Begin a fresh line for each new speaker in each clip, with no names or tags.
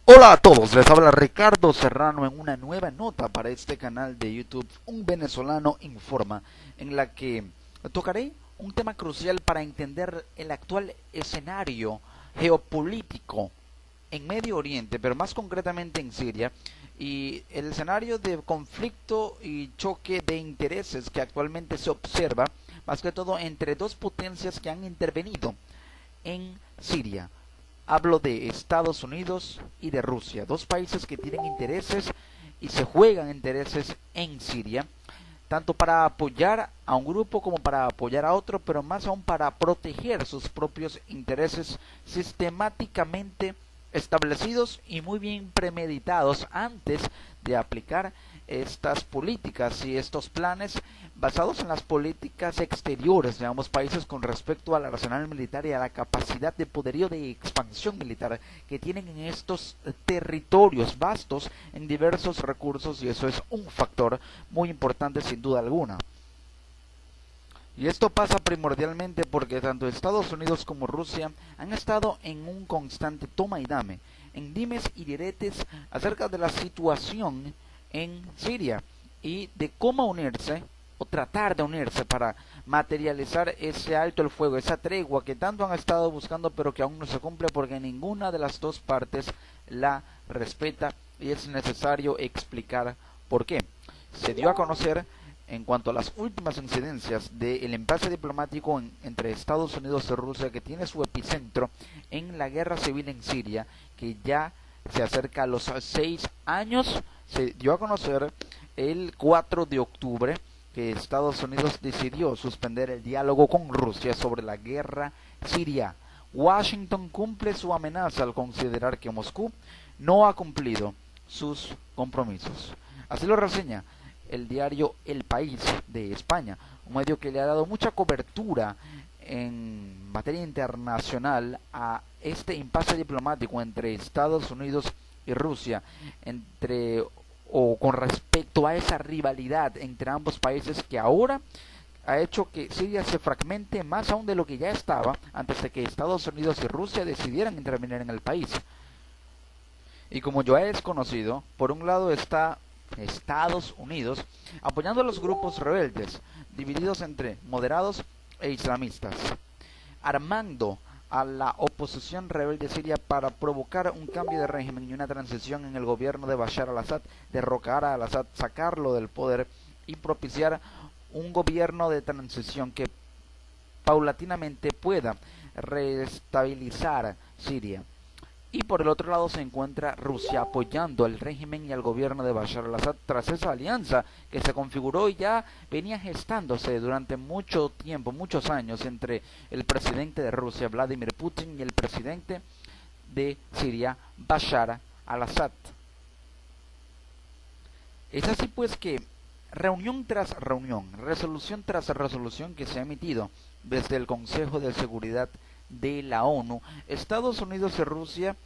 Hola a todos, les habla Ricardo Serrano en una nueva nota para este canal de YouTube, Un Venezolano Informa, en la que tocaré un tema crucial para entender el actual escenario geopolítico en Medio Oriente, pero más concretamente en Siria, y el escenario de conflicto y choque de intereses que actualmente se observa, más que todo entre dos potencias que han intervenido en Siria. Hablo de Estados Unidos y de Rusia, dos países que tienen intereses y se juegan intereses en Siria, tanto para apoyar a un grupo como para apoyar a otro, pero más aún para proteger sus propios intereses sistemáticamente establecidos y muy bien premeditados antes de aplicar estas políticas y estos planes basados en las políticas exteriores de ambos países con respecto al arsenal militar y a la capacidad de poderío de expansión militar que tienen en estos territorios vastos en diversos recursos, y eso es un factor muy importante sin duda alguna. Y esto pasa primordialmente porque tanto Estados Unidos como Rusia han estado en un constante toma y dame, en dimes y diretes acerca de la situación en Siria y de cómo unirse o tratar de unirse para materializar ese alto el fuego, esa tregua que tanto han estado buscando pero que aún no se cumple porque ninguna de las dos partes la respeta, y es necesario explicar por qué. Se dio a conocer en cuanto a las últimas incidencias del impasse diplomático entre Estados Unidos y Rusia, que tiene su epicentro en la guerra civil en Siria, que ya se acerca a los 6 años. Se dio a conocer el 4 de octubre que Estados Unidos decidió suspender el diálogo con Rusia sobre la guerra siria. Washington cumple su amenaza al considerar que Moscú no ha cumplido sus compromisos. Así lo reseña el diario El País de España, un medio que le ha dado mucha cobertura en materia internacional a este impasse diplomático entre Estados Unidos y Rusia, entre o con respecto a esa rivalidad entre ambos países que ahora ha hecho que Siria se fragmente más aún de lo que ya estaba antes de que Estados Unidos y Rusia decidieran intervenir en el país. Y como ya es conocido, por un lado está Estados Unidos apoyando a los grupos rebeldes, divididos entre moderados e islamistas, armando a la oposición rebelde siria para provocar un cambio de régimen y una transición en el gobierno de Bashar al-Assad, derrocar a al-Assad, sacarlo del poder y propiciar un gobierno de transición que paulatinamente pueda reestabilizar Siria. Y por el otro lado se encuentra Rusia apoyando al régimen y al gobierno de Bashar al-Assad tras esa alianza que se configuró y ya venía gestándose durante mucho tiempo, muchos años, entre el presidente de Rusia, Vladimir Putin, y el presidente de Siria, Bashar al-Assad. Es así pues que reunión tras reunión, resolución tras resolución que se ha emitido desde el Consejo de Seguridad de la ONU, Estados Unidos y Rusia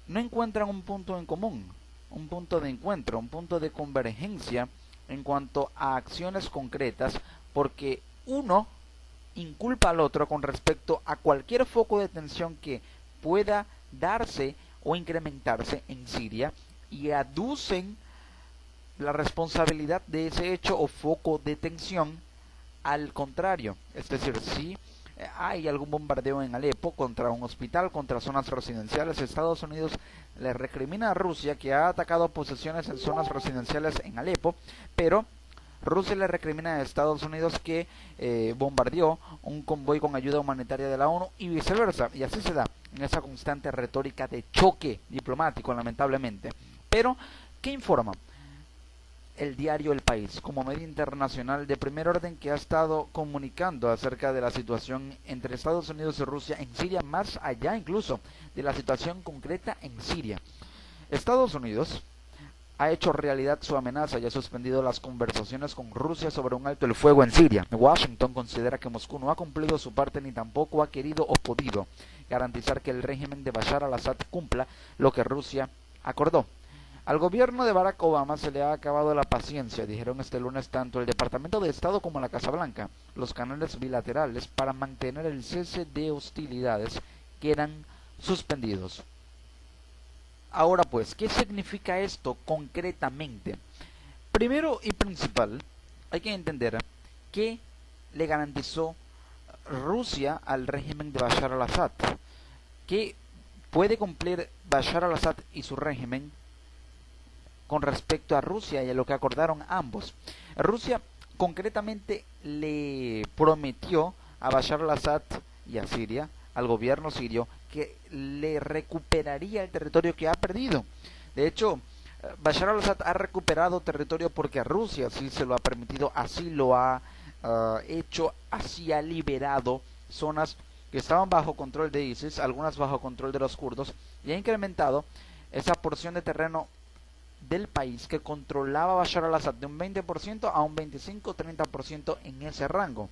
no encuentran un punto en común, un punto de encuentro, un punto de convergencia en cuanto a acciones concretas, porque uno inculpa al otro con respecto a cualquier foco de tensión que pueda darse o incrementarse en Siria, y aducen la responsabilidad de ese hecho o foco de tensión al contrario. Es decir, si hay algún bombardeo en Alepo contra un hospital, contra zonas residenciales, Estados Unidos le recrimina a Rusia que ha atacado posesiones en zonas residenciales en Alepo, pero Rusia le recrimina a Estados Unidos que bombardeó un convoy con ayuda humanitaria de la ONU, y viceversa, y así se da en esa constante retórica de choque diplomático, lamentablemente. Pero, ¿qué informa el diario El País como medio internacional de primer orden que ha estado comunicando acerca de la situación entre Estados Unidos y Rusia en Siria, más allá incluso de la situación concreta en Siria? Estados Unidos ha hecho realidad su amenaza y ha suspendido las conversaciones con Rusia sobre un alto el fuego en Siria. Washington considera que Moscú no ha cumplido su parte ni tampoco ha querido o podido garantizar que el régimen de Bashar al-Assad cumpla lo que Rusia acordó. Al gobierno de Barack Obama se le ha acabado la paciencia, dijeron este lunes tanto el Departamento de Estado como la Casa Blanca. Los canales bilaterales para mantener el cese de hostilidades quedan suspendidos. Ahora pues, ¿qué significa esto concretamente? Primero y principal, hay que entender que le garantizó Rusia al régimen de Bashar al-Assad, que puede cumplir Bashar al-Assad y su régimen con respecto a Rusia y a lo que acordaron ambos. Rusia concretamente le prometió a Bashar al-Assad y a Siria, al gobierno sirio, que le recuperaría el territorio que ha perdido. De hecho, Bashar al-Assad ha recuperado territorio porque a Rusia sí se lo ha permitido, así lo ha hecho, así ha liberado zonas que estaban bajo control de ISIS, algunas bajo control de los kurdos, y ha incrementado esa porción de terreno del país que controlaba Bashar al-Assad de un 20% a un 25-30% en ese rango.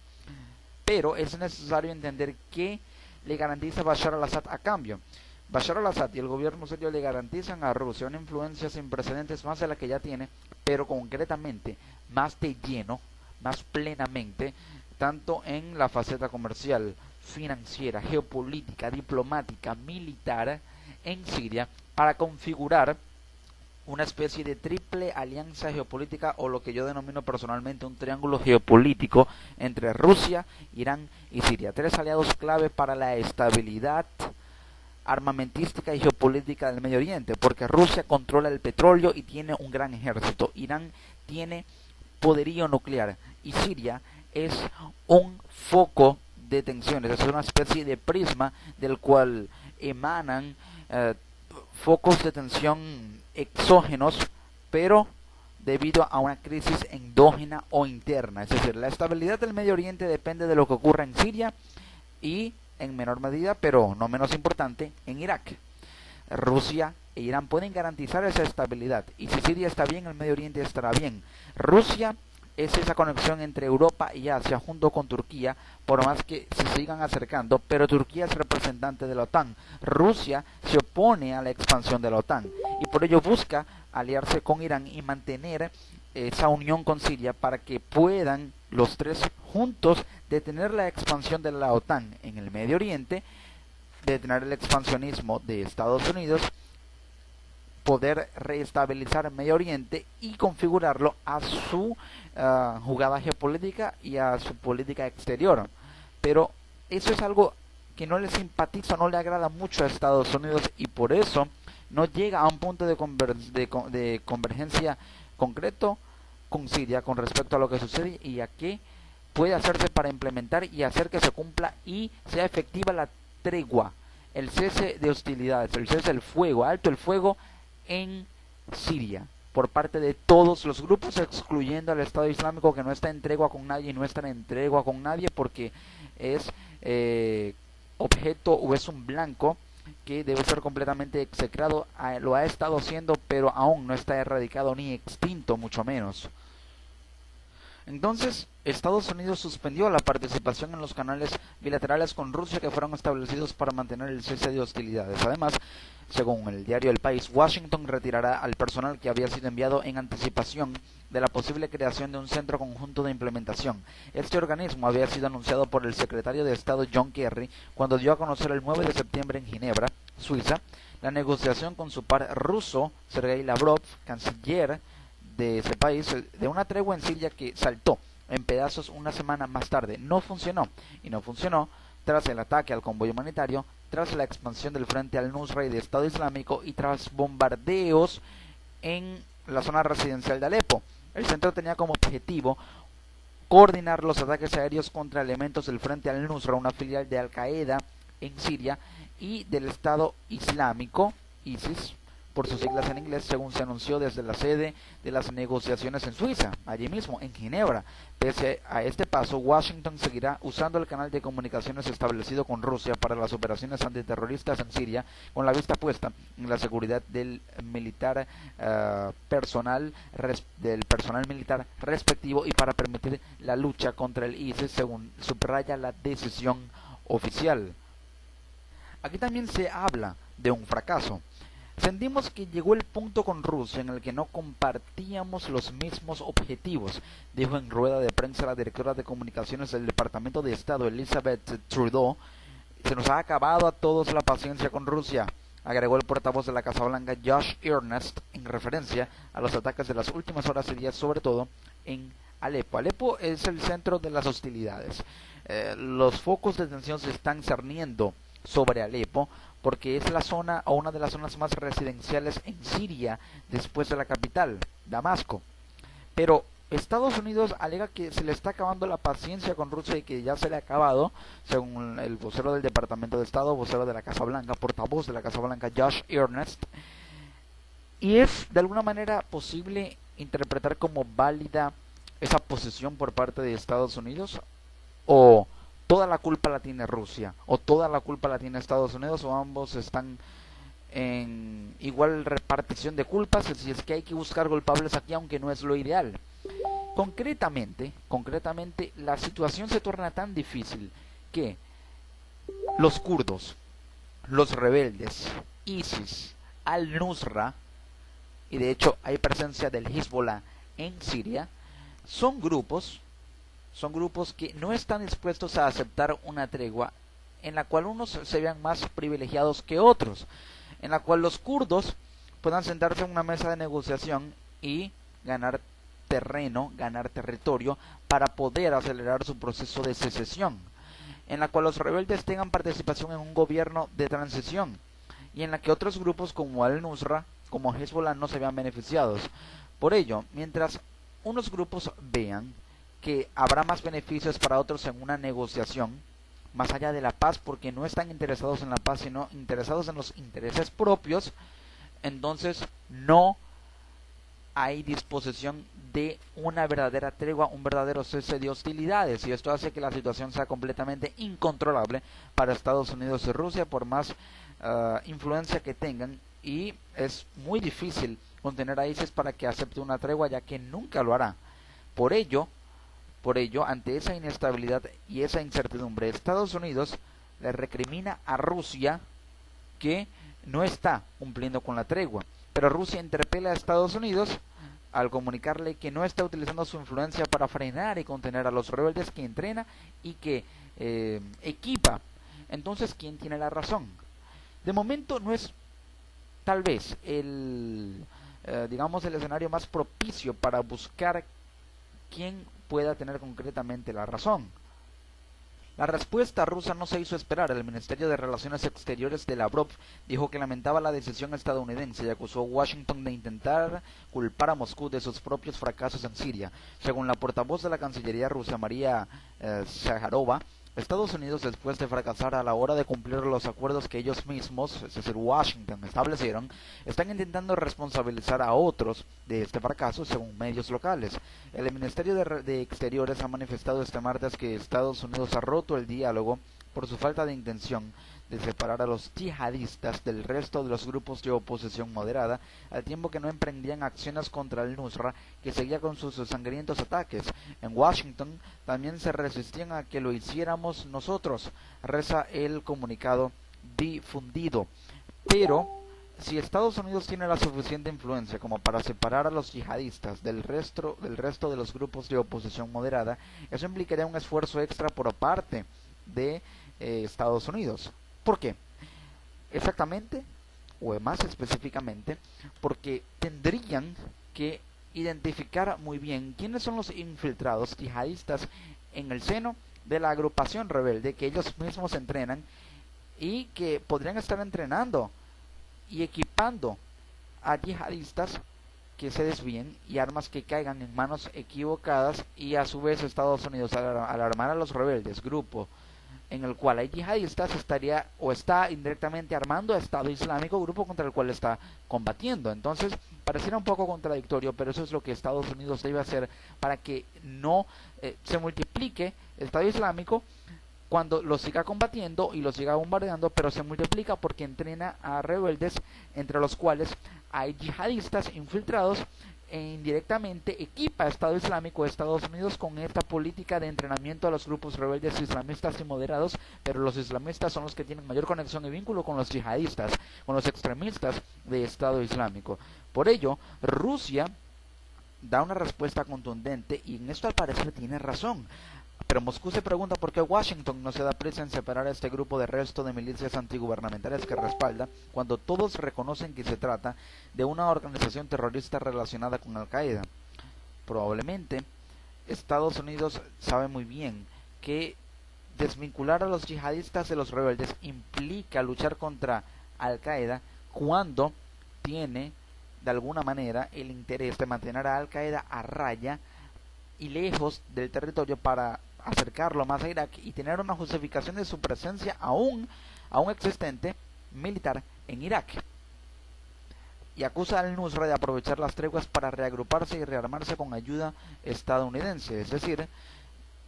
Pero es necesario entender que le garantiza Bashar al-Assad a cambio. Bashar al-Assad y el gobierno sirio le garantizan a Rusia una influencia sin precedentes más de la que ya tiene, pero concretamente más de lleno, más plenamente, tanto en la faceta comercial, financiera, geopolítica, diplomática, militar en Siria, para configurar una especie de triple alianza geopolítica, o lo que yo denomino personalmente un triángulo geopolítico entre Rusia, Irán y Siria. Tres aliados clave para la estabilidad armamentística y geopolítica del Medio Oriente, porque Rusia controla el petróleo y tiene un gran ejército, Irán tiene poderío nuclear y Siria es un foco de tensiones, es una especie de prisma del cual emanan focos de tensión exógenos, pero debido a una crisis endógena o interna. Es decir, la estabilidad del Medio Oriente depende de lo que ocurra en Siria y, en menor medida, pero no menos importante, en Irak. Rusia e Irán pueden garantizar esa estabilidad, y si Siria está bien, el Medio Oriente estará bien. Rusia es esa conexión entre Europa y Asia junto con Turquía, por más que se sigan acercando, pero Turquía es representante de la OTAN. Rusia se opone a la expansión de la OTAN y por ello busca aliarse con Irán y mantener esa unión con Siria para que puedan los tres juntos detener la expansión de la OTAN en el Medio Oriente, detener el expansionismo de Estados Unidos, poder reestabilizar el Medio Oriente y configurarlo a su jugada geopolítica y a su política exterior. Pero eso es algo que no le simpatiza, no le agrada mucho a Estados Unidos, y por eso no llega a un punto de convergencia concreto con Siria con respecto a lo que sucede y a qué puede hacerse para implementar y hacer que se cumpla y sea efectiva la tregua, el cese de hostilidades, el cese del fuego, alto el fuego en Siria, por parte de todos los grupos, excluyendo al Estado Islámico, que no está en tregua con nadie y no está en tregua con nadie porque es objeto o es un blanco que debe ser completamente execrado. Lo ha estado haciendo, pero aún no está erradicado ni extinto, mucho menos. Entonces, Estados Unidos suspendió la participación en los canales bilaterales con Rusia que fueron establecidos para mantener el cese de hostilidades. Además, según el diario El País, Washington retirará al personal que había sido enviado en anticipación de la posible creación de un centro conjunto de implementación. Este organismo había sido anunciado por el secretario de Estado John Kerry cuando dio a conocer el 9 de septiembre en Ginebra, Suiza, la negociación con su par ruso, Sergei Lavrov, canciller de ese país, de una tregua en Siria que saltó en pedazos una semana más tarde. No funcionó, y no funcionó tras el ataque al convoy humanitario, tras la expansión del frente al-Nusra y de Estado Islámico y tras bombardeos en la zona residencial de Alepo. El centro tenía como objetivo coordinar los ataques aéreos contra elementos del frente al-Nusra, una filial de Al-Qaeda en Siria, y del Estado Islámico, ISIS, por sus siglas en inglés, según se anunció desde la sede de las negociaciones en Suiza, allí mismo, en Ginebra. Pese a este paso, Washington seguirá usando el canal de comunicaciones establecido con Rusia para las operaciones antiterroristas en Siria, con la vista puesta en la seguridad del militar personal militar respectivo y para permitir la lucha contra el ISIS, según subraya la decisión oficial. Aquí también se habla de un fracaso. Sentimos que llegó el punto con Rusia en el que no compartíamos los mismos objetivos, dijo en rueda de prensa la directora de comunicaciones del Departamento de Estado, Elizabeth Trudeau. Se nos ha acabado a todos la paciencia con Rusia. agregó el portavoz de la Casa Blanca Josh Earnest en referencia a los ataques de las últimas horas y días, sobre todo en Alepo. Alepo es el centro de las hostilidades. Los focos de tensión se están cerniendo sobre Alepo porque es la zona o una de las zonas más residenciales en Siria después de la capital, Damasco. Pero Estados Unidos alega que se le está acabando la paciencia con Rusia y que ya se le ha acabado, según el vocero del Departamento de Estado, vocero de la Casa Blanca, portavoz de la Casa Blanca, Josh Earnest. Y es de alguna manera posible interpretar como válida esa posición por parte de Estados Unidos, o toda la culpa la tiene Rusia, o toda la culpa la tiene Estados Unidos, o ambos están en igual repartición de culpas, si es que hay que buscar culpables aquí, aunque no es lo ideal. Concretamente, la situación se torna tan difícil que los kurdos, los rebeldes, ISIS, al-Nusra, y de hecho hay presencia del Hezbollah en Siria, son grupos que no están dispuestos a aceptar una tregua en la cual unos se vean más privilegiados que otros, en la cual los kurdos puedan sentarse en una mesa de negociación y ganar terreno, ganar territorio para poder acelerar su proceso de secesión, en la cual los rebeldes tengan participación en un gobierno de transición y en la que otros grupos como al-Nusra, como Hezbollah, no se vean beneficiados. Por ello, mientras unos grupos vean que habrá más beneficios para otros en una negociación, más allá de la paz, porque no están interesados en la paz, sino interesados en los intereses propios, entonces no hay disposición de una verdadera tregua, un verdadero cese de hostilidades, y esto hace que la situación sea completamente incontrolable para Estados Unidos y Rusia, por más influencia que tengan, y es muy difícil contener a ISIS para que acepte una tregua, ya que nunca lo hará. Por ello, ante esa inestabilidad y esa incertidumbre, Estados Unidos le recrimina a Rusia que no está cumpliendo con la tregua, pero Rusia interpela a Estados Unidos al comunicarle que no está utilizando su influencia para frenar y contener a los rebeldes que entrena y que equipa. Entonces, ¿quién tiene la razón? De momento no es tal vez el escenario más propicio para buscar quién pueda tener concretamente la razón. La respuesta rusa no se hizo esperar. El Ministerio de Relaciones Exteriores de Lavrov dijo que lamentaba la decisión estadounidense y acusó a Washington de intentar culpar a Moscú de sus propios fracasos en Siria. Según la portavoz de la Cancillería rusa, María Zakharova, Estados Unidos, después de fracasar a la hora de cumplir los acuerdos que ellos mismos, es decir, Washington, establecieron, están intentando responsabilizar a otros de este fracaso, según medios locales. El Ministerio de Exteriores ha manifestado este martes que Estados Unidos ha roto el diálogo por su falta de intención de separar a los yihadistas del resto de los grupos de oposición moderada, al tiempo que no emprendían acciones contra el Nusra, que seguía con sus sangrientos ataques. En Washington también se resistían a que lo hiciéramos nosotros, reza el comunicado difundido. Pero si Estados Unidos tiene la suficiente influencia como para separar a los yihadistas del resto de los grupos de oposición moderada, eso implicaría un esfuerzo extra por parte de Estados Unidos. ¿Por qué? Exactamente, o más específicamente, porque tendrían que identificar muy bien quiénes son los infiltrados yihadistas en el seno de la agrupación rebelde que ellos mismos entrenan y que podrían estar entrenando y equipando a yihadistas que se desvíen y armas que caigan en manos equivocadas, y a su vez Estados Unidos, al armar a los rebeldes, grupo en el cual hay yihadistas, estaría o está indirectamente armando a Estado Islámico, grupo contra el cual está combatiendo. Entonces pareciera un poco contradictorio, pero eso es lo que Estados Unidos debe hacer para que no se multiplique el Estado Islámico cuando lo siga combatiendo y lo siga bombardeando, pero se multiplica porque entrena a rebeldes, entre los cuales hay yihadistas infiltrados, e indirectamente equipa a Estado Islámico de Estados Unidos con esta política de entrenamiento a los grupos rebeldes islamistas y moderados, pero los islamistas son los que tienen mayor conexión y vínculo con los yihadistas, con los extremistas de Estado Islámico. Por ello, Rusia da una respuesta contundente, y en esto al parecer tiene razón. Pero Moscú se pregunta por qué Washington no se da prisa en separar a este grupo del resto de milicias antigubernamentales que respalda, cuando todos reconocen que se trata de una organización terrorista relacionada con Al-Qaeda. Probablemente Estados Unidos sabe muy bien que desvincular a los yihadistas de los rebeldes implica luchar contra Al-Qaeda cuando tiene de alguna manera el interés de mantener a Al-Qaeda a raya y lejos del territorio para acercarlo más a Irak y tener una justificación de su presencia aún existente militar en Irak. Y acusa al Nusra de aprovechar las treguas para reagruparse y rearmarse con ayuda estadounidense, es decir,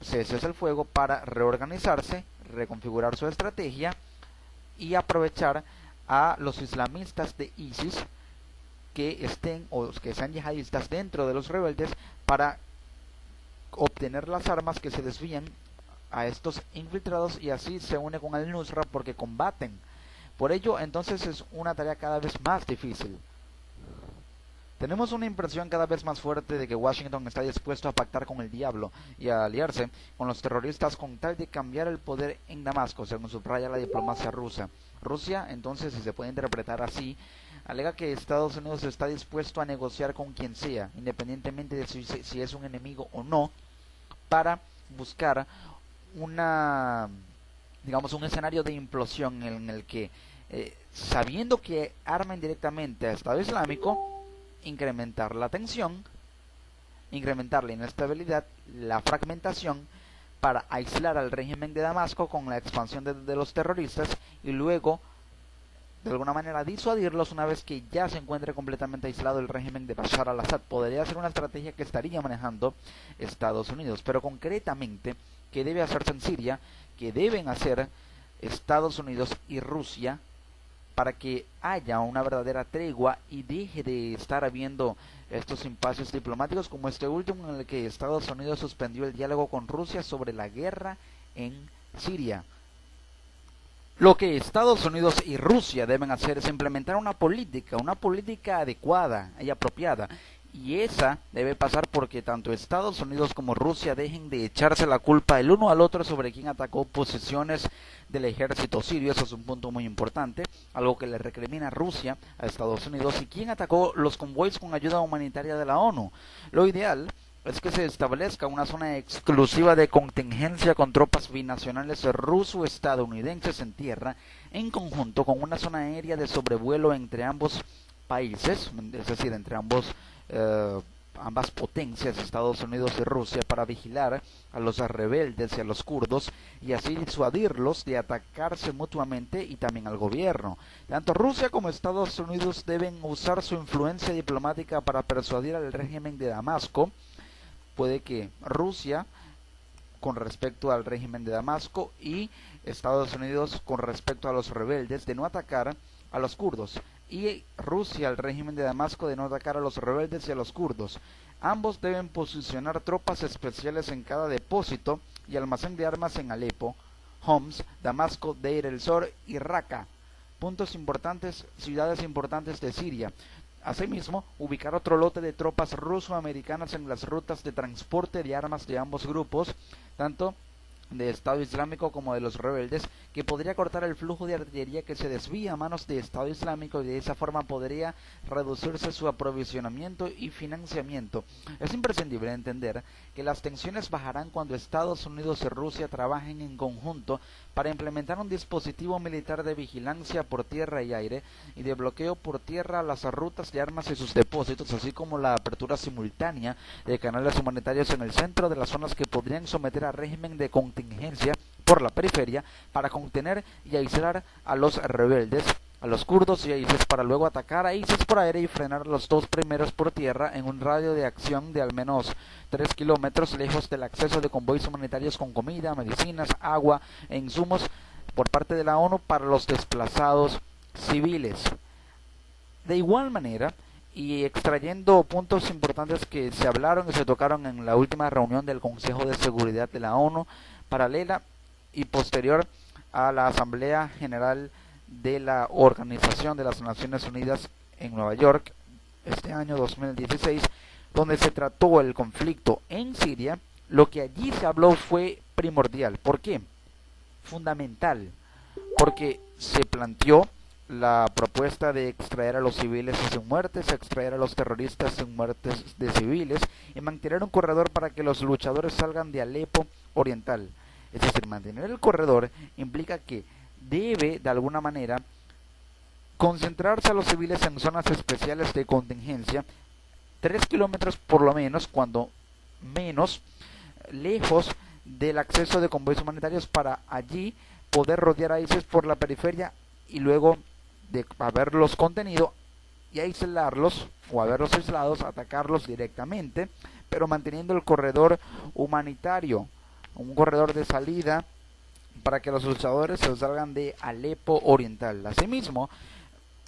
cese el fuego para reorganizarse, reconfigurar su estrategia y aprovechar a los islamistas de ISIS que estén o que sean yihadistas dentro de los rebeldes para obtener las armas que se desvían a estos infiltrados y así se une con el Nusra porque combaten. Por ello, entonces es una tarea cada vez más difícil. Tenemos una impresión cada vez más fuerte de que Washington está dispuesto a pactar con el diablo y a aliarse con los terroristas con tal de cambiar el poder en Damasco, según subraya la diplomacia rusa. Rusia, entonces, si se puede interpretar así, alega que Estados Unidos está dispuesto a negociar con quien sea, independientemente de si es un enemigo o no, para buscar un escenario de implosión en el que, sabiendo que arma indirectamente a Estado Islámico, incrementar la tensión, incrementar la inestabilidad, la fragmentación, para aislar al régimen de Damasco con la expansión de los terroristas y luego de alguna manera disuadirlos una vez que ya se encuentre completamente aislado el régimen de Bashar al-Assad. Podría ser una estrategia que estaría manejando Estados Unidos, pero concretamente, ¿qué debe hacerse en Siria? ¿Qué deben hacer Estados Unidos y Rusia para que haya una verdadera tregua y deje de estar habiendo estos impases diplomáticos como este último en el que Estados Unidos suspendió el diálogo con Rusia sobre la guerra en Siria? Lo que Estados Unidos y Rusia deben hacer es implementar una política adecuada y apropiada. Y esa debe pasar porque tanto Estados Unidos como Rusia dejen de echarse la culpa el uno al otro sobre quién atacó posiciones del ejército sirio. Eso es un punto muy importante, algo que le recrimina Rusia a Estados Unidos, y quién atacó los convoys con ayuda humanitaria de la ONU. Lo ideal es que se establezca una zona exclusiva de contingencia con tropas binacionales ruso-estadounidenses en tierra, en conjunto con una zona aérea de sobrevuelo entre ambos países, es decir, entre ambas potencias, Estados Unidos y Rusia, para vigilar a los rebeldes y a los kurdos y así disuadirlos de atacarse mutuamente, y también al gobierno. Tanto Rusia como Estados Unidos deben usar su influencia diplomática para persuadir al régimen de Damasco. Puede que Rusia con respecto al régimen de Damasco y Estados Unidos con respecto a los rebeldes de no atacar a los kurdos, y Rusia al régimen de Damasco de no atacar a los rebeldes y a los kurdos. Ambos deben posicionar tropas especiales en cada depósito y almacén de armas en Alepo, Homs, Damasco, Deir el-Zor y Raqqa, ciudades importantes de Siria. Asimismo, ubicar otro lote de tropas ruso-americanas en las rutas de transporte de armas de ambos grupos, tanto de Estado Islámico como de los rebeldes, que podría cortar el flujo de artillería que se desvía a manos de Estado Islámico, y de esa forma podría reducirse su aprovisionamiento y financiamiento. Es imprescindible entender que las tensiones bajarán cuando Estados Unidos y Rusia trabajen en conjunto para implementar un dispositivo militar de vigilancia por tierra y aire y de bloqueo por tierra a las rutas de armas y sus depósitos, así como la apertura simultánea de canales humanitarios en el centro de las zonas que podrían someter a régimen de contingencia por la periferia para contener y aislar a los rebeldes, a los kurdos y a ISIS, para luego atacar a ISIS por aire y frenar a los dos primeros por tierra en un radio de acción de al menos 3 kilómetros lejos del acceso de convoys humanitarios con comida, medicinas, agua e insumos por parte de la ONU para los desplazados civiles. De igual manera, y extrayendo puntos importantes que se hablaron y se tocaron en la última reunión del Consejo de Seguridad de la ONU, paralela y posterior a la Asamblea General de la Organización de las Naciones Unidas en Nueva York este año 2016, donde se trató el conflicto en Siria, lo que allí se habló fue primordial. ¿Por qué? Fundamental, porque se planteó la propuesta de extraer a los civiles sin muertes, extraer a los terroristas sin muertes de civiles y mantener un corredor para que los luchadores salgan de Alepo Oriental. Es decir, mantener el corredor implica que debe de alguna manera concentrarse a los civiles en zonas especiales de contingencia, 3 kilómetros por lo menos, cuando menos, lejos del acceso de convoyes humanitarios, para allí poder rodear a ISIS por la periferia y luego de haberlos contenido y aislarlos o haberlos aislados, atacarlos directamente, pero manteniendo el corredor humanitario, un corredor de salida para que los luchadores se salgan de Alepo Oriental. Asimismo,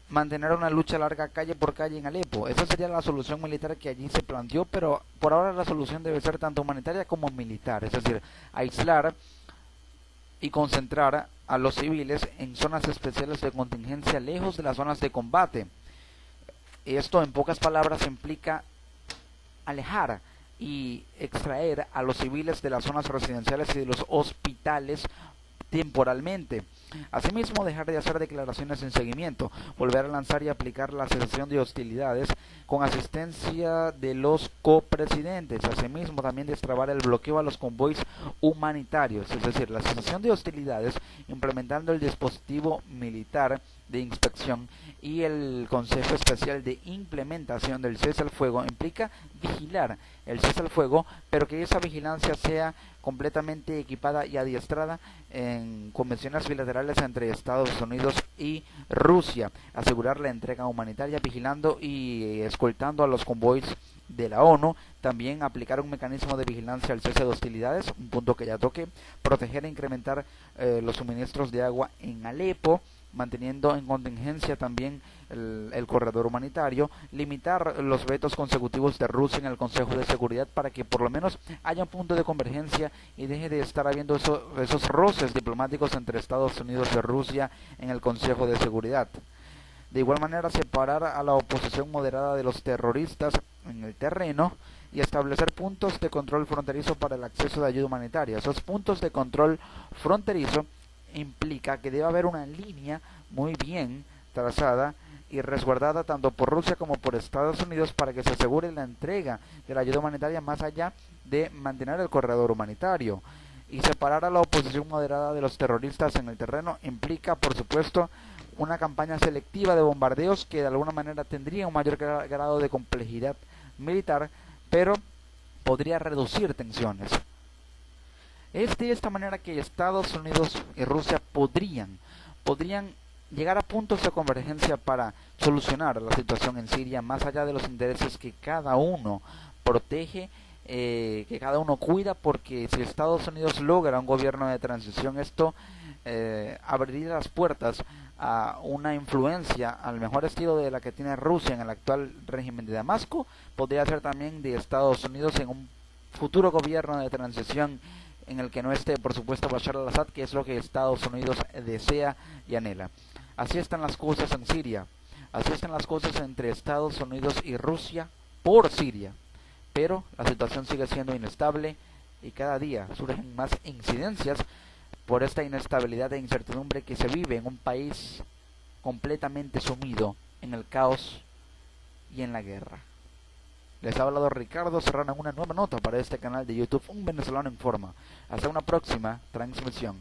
mantener una lucha larga calle por calle en Alepo. Esa sería la solución militar que allí se planteó, pero por ahora la solución debe ser tanto humanitaria como militar, es decir, aislar y concentrar a los civiles en zonas especiales de contingencia lejos de las zonas de combate. Esto, en pocas palabras, implica alejar y extraer a los civiles de las zonas residenciales y de los hospitales temporalmente. Asimismo, dejar de hacer declaraciones sin seguimiento, volver a lanzar y aplicar la cesación de hostilidades con asistencia de los copresidentes. Asimismo, también destrabar el bloqueo a los convoys humanitarios, es decir, la cesación de hostilidades, implementando el dispositivo militar de inspección y el Consejo Especial de Implementación del Cese al Fuego implica vigilar el cese al fuego, pero que esa vigilancia sea completamente equipada y adiestrada en convenciones bilaterales entre Estados Unidos y Rusia, asegurar la entrega humanitaria vigilando y escoltando a los convoys de la ONU, también aplicar un mecanismo de vigilancia al cese de hostilidades, un punto que ya toqué, proteger e incrementar los suministros de agua en Alepo, manteniendo en contingencia también el corredor humanitario, limitar los vetos consecutivos de Rusia en el Consejo de Seguridad para que por lo menos haya un punto de convergencia y deje de estar habiendo esos roces diplomáticos entre Estados Unidos y Rusia en el Consejo de Seguridad. De igual manera, separar a la oposición moderada de los terroristas en el terreno y establecer puntos de control fronterizo para el acceso de ayuda humanitaria. Esos puntos de control fronterizo implica que debe haber una línea muy bien trazada y resguardada tanto por Rusia como por Estados Unidos para que se asegure la entrega de la ayuda humanitaria más allá de mantener el corredor humanitario. Y separar a la oposición moderada de los terroristas en el terreno implica, por supuesto, una campaña selectiva de bombardeos que de alguna manera tendría un mayor grado de complejidad militar, pero podría reducir tensiones. Es de esta manera que Estados Unidos y Rusia podrían llegar a puntos de convergencia para solucionar la situación en Siria, más allá de los intereses que cada uno protege, que cada uno cuida, porque si Estados Unidos logra un gobierno de transición, esto abriría las puertas a una influencia al mejor estilo de la que tiene Rusia en el actual régimen de Damasco, podría ser también de Estados Unidos en un futuro gobierno de transición en el que no esté, por supuesto, Bashar al-Assad, que es lo que Estados Unidos desea y anhela. Así están las cosas en Siria, así están las cosas entre Estados Unidos y Rusia por Siria, pero la situación sigue siendo inestable y cada día surgen más incidencias por esta inestabilidad e incertidumbre que se vive en un país completamente sumido en el caos y en la guerra. Les ha hablado Ricardo Serrano en una nueva nota para este canal de YouTube, Un Venezolano Informa. Hasta una próxima transmisión.